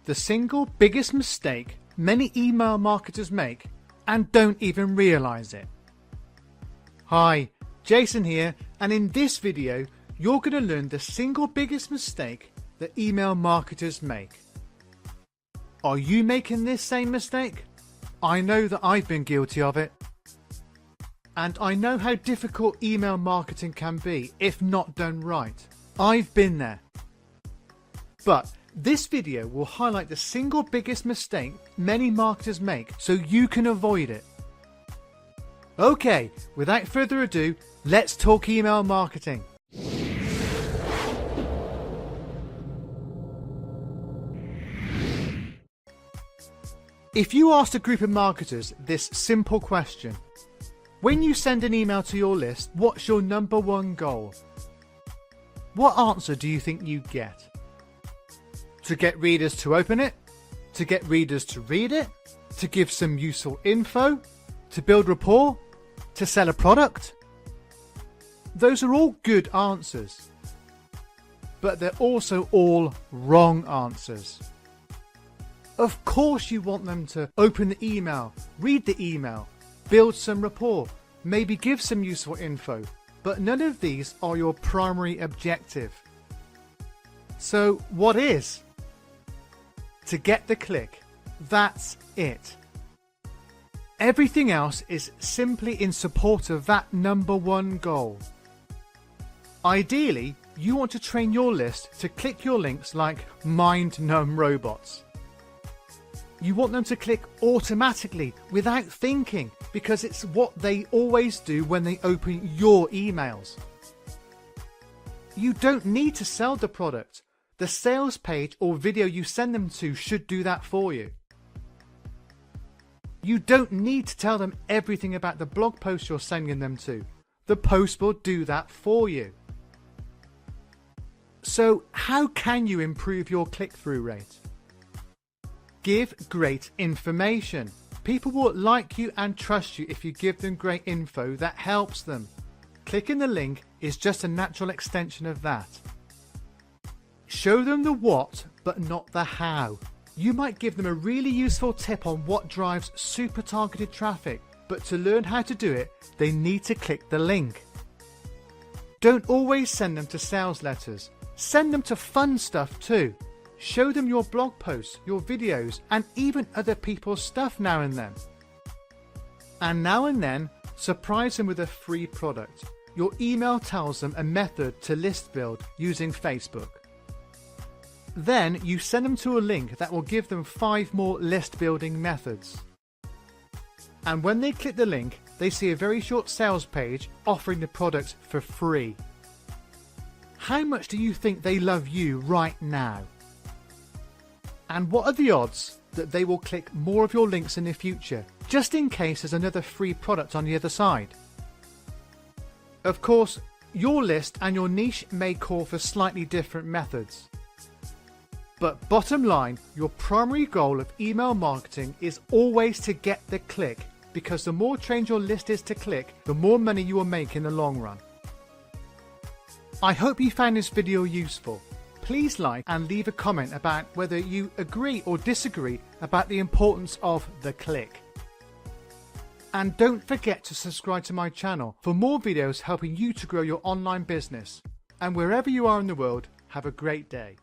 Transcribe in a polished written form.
the single biggest mistake many email marketers make and don't even realize it. Hi, Jason here, and in this video you're going to learn the single biggest mistake that email marketers make. Are you making this same mistake? I know that I've been guilty of it. And I know how difficult email marketing can be if not done right. I've been there. But this video will highlight the single biggest mistake many marketers make so you can avoid it. Okay, without further ado, let's talk email marketing. If you asked a group of marketers this simple question, when you send an email to your list, what's your number one goal? What answer do you think you'd get? To get readers to open it? To get readers to read it? To give some useful info? To build rapport? To sell a product? Those are all good answers. But they're also all wrong answers. Of course you want them to open the email, read the email, build some rapport, maybe give some useful info, but none of these are your primary objective. So what is? To get the click. That's it. Everything else is simply in support of that number one goal. Ideally, you want to train your list to click your links like mind-numb robots. You want them to click automatically without thinking because it's what they always do when they open your emails. You don't need to sell the product. The sales page or video you send them to should do that for you. You don't need to tell them everything about the blog post you're sending them to. The post will do that for you. So how can you improve your click-through rate? Give great information. People will like you and trust you if you give them great info that helps them. Clicking the link is just a natural extension of that. Show them the what, but not the how. You might give them a really useful tip on what drives super targeted traffic, but to learn how to do it, they need to click the link. Don't always send them to sales letters. Send them to fun stuff too. Show them your blog posts, your videos, and even other people's stuff now and then. And now and then, surprise them with a free product. Your email tells them a method to list build using Facebook. Then you send them to a link that will give them 5 more list building methods. And when they click the link, they see a very short sales page offering the product for free. How much do you think they love you right now? And what are the odds that they will click more of your links in the future, just in case there's another free product on the other side? Of course, your list and your niche may call for slightly different methods. But bottom line, your primary goal of email marketing is always to get the click, because the more trained your list is to click, the more money you will make in the long run. I hope you found this video useful. Please like and leave a comment about whether you agree or disagree about the importance of the click. And don't forget to subscribe to my channel for more videos helping you to grow your online business. And wherever you are in the world, have a great day.